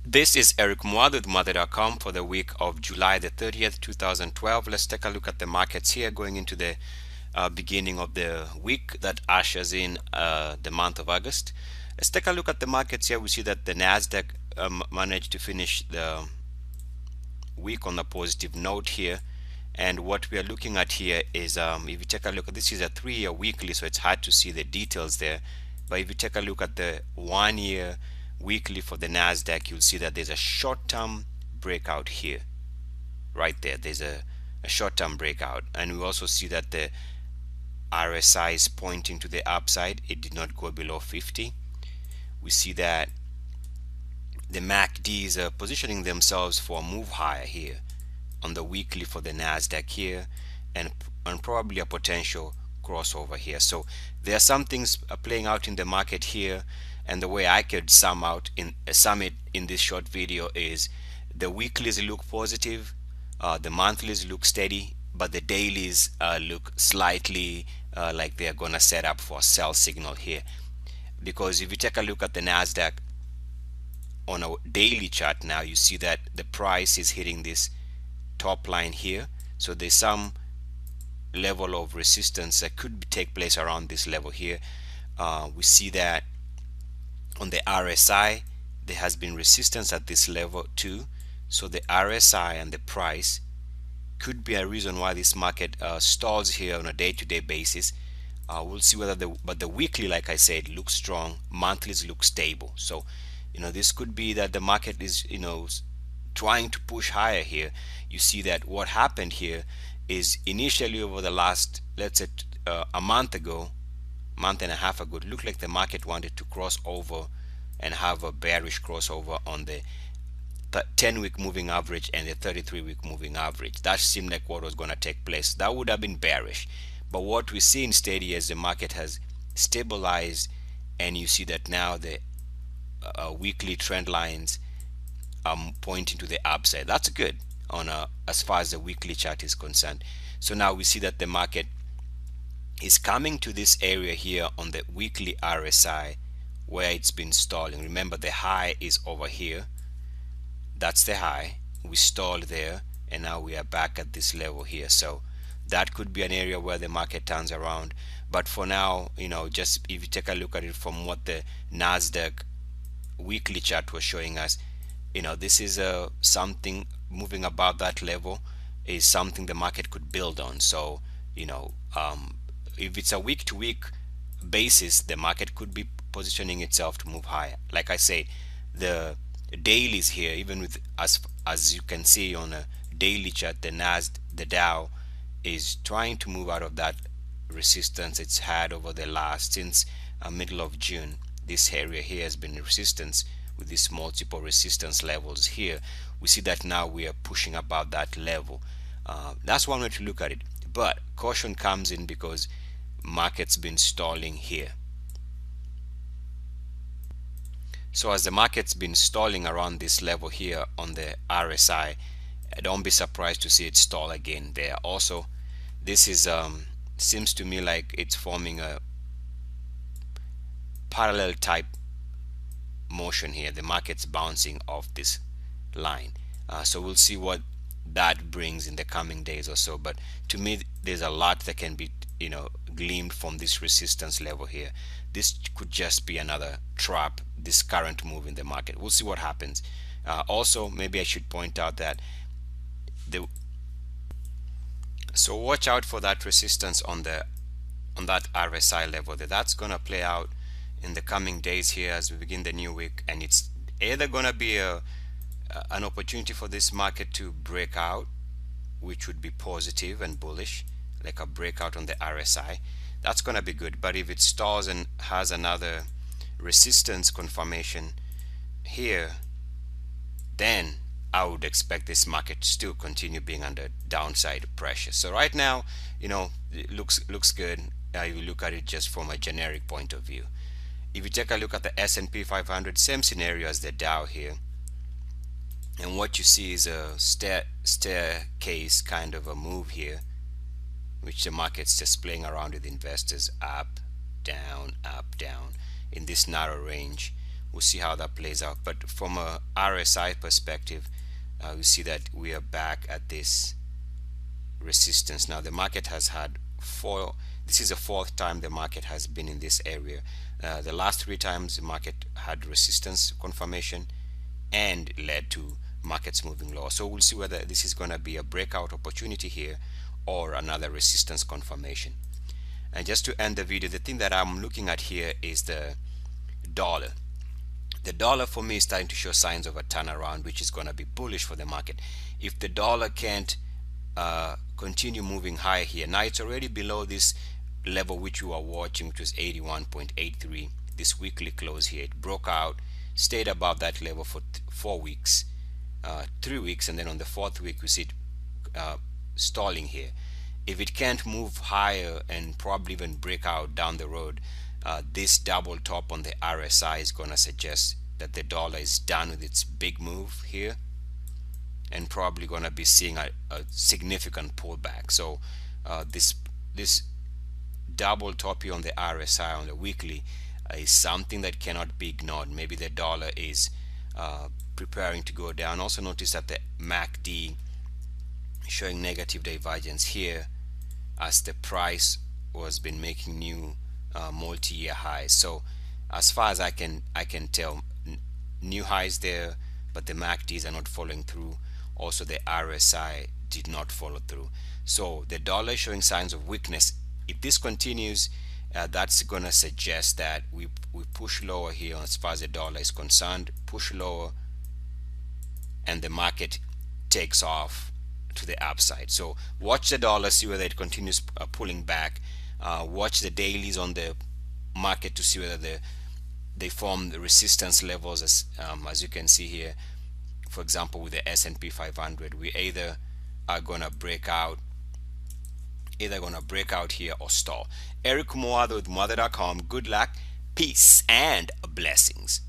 This is Eric Muad with Mother.com for the week of July the 30th, 2012. Let's take a look at the markets here going into the beginning of the week that ushers in the month of August. Let's take a look at the markets here. We see that the Nasdaq managed to finish the week on a positive note here. And what we are looking at here is, if you take a look, this is a 3-year weekly, so it's hard to see the details there. But if you take a look at the 1-year weekly for the Nasdaq, you'll see that there's a short-term breakout here. Right there, there's a short-term breakout. And we also see that the RSI is pointing to the upside. It did not go below 50. We see that the MACDs are positioning themselves for a move higher here on the weekly for the Nasdaq here, and probably a potential crossover here. So there are some things playing out in the market here, and the way I could sum it in this short video is the weeklies look positive, the monthlies look steady, but the dailies look slightly like they're gonna set up for a sell signal here. Because if you take a look at the Nasdaq on a daily chart now, you see that the price is hitting this top line here. So there's some level of resistance that could take place around this level here. We see that on the RSI there has been resistance at this level too. So the RSI and the price could be a reason why this market stalls here on a day-to-day basis. We'll see whether but the weekly, like I said, looks strong. Monthlies look stable. So this could be that the market is trying to push higher here. You see that what happened here is initially over the last, let's say a month and a half ago, it looked like the market wanted to cross over and have a bearish crossover on the 10-week moving average and the 33-week moving average. That seemed like what was going to take place. That would have been bearish. But what we see instead is the market has stabilized, and you see that now the weekly trend lines pointing to the upside. That's good on as far as the weekly chart is concerned. So now we see that the market is coming to this area here on the weekly RSI where it's been stalling. Remember, the high is over here. That's the high. We stalled there, and now we are back at this level here. So that could be an area where the market turns around. But for now, just if you take a look at it from what the Nasdaq weekly chart was showing us, this is something moving above that level is something the market could build on. So if it's a week-to-week basis, the market could be positioning itself to move higher. Like I said, the dailies here, even with as you can see on a daily chart, the Dow is trying to move out of that resistance it's had over the last since middle of June. This area here has been resistance with these multiple resistance levels here. We see that now we are pushing above that level. That's one way to look at it, but caution comes in because market's been stalling here. So as the market's been stalling around this level here on the RSI, don't be surprised to see it stall again there. Also, this is seems to me like it's forming a parallel type motion here. The market's bouncing off this line. So we'll see what that brings in the coming days or so. But to me, there's a lot that can be gleaned from this resistance level here. This could just be another trap, this current move in the market. We'll see what happens. Also, maybe I should point out that so watch out for that resistance on that RSI level. That's gonna play out in the coming days here as we begin the new week, and it's either gonna be an opportunity for this market to break out, which would be positive and bullish, like a breakout on the RSI. That's gonna be good. But if it stalls and has another resistance confirmation here, then I would expect this market to still continue being under downside pressure. So right now, it looks good. You look at it just from a generic point of view. If you take a look at the S&P 500, same scenario as the Dow here, and what you see is a staircase kind of a move here, which the market's just playing around with investors, up, down, in this narrow range. we'll see how that plays out. But from a RSI perspective, we see that we are back at this resistance. Now the market has had this is the fourth time the market has been in this area. The last three times the market had resistance confirmation and led to markets moving lower. So we'll see whether this is going to be a breakout opportunity here or another resistance confirmation. And just to end the video, the thing that I'm looking at here is the dollar. The dollar for me is starting to show signs of a turnaround, which is going to be bullish for the market. If the dollar can't continue moving higher here, now it's already below this level which you are watching, which was 81.83. this weekly close here, it broke out, stayed above that level for 4 weeks, 3 weeks, and then on the fourth week we see it stalling here. If it can't move higher and probably even break out down the road, this double top on the RSI is going to suggest that the dollar is done with its big move here and probably going to be seeing a significant pullback. So this double top here on the RSI on the weekly is something that cannot be ignored. Maybe the dollar is preparing to go down. Also notice that the MACD showing negative divergence here as the price was been making new multi-year highs. So as far as I can tell, new highs there, but the MACDs are not following through. Also the RSI did not follow through. So the dollar is showing signs of weakness. If this continues, that's going to suggest that we push lower here as far as the dollar is concerned, push lower, and the market takes off to the upside. So watch the dollar, see whether it continues pulling back. Watch the dailies on the market to see whether they form the resistance levels, as you can see here. For example, with the S&P 500, we either are going to break out here or stall. Eric Muado with Mother.com. Good luck, peace, and blessings.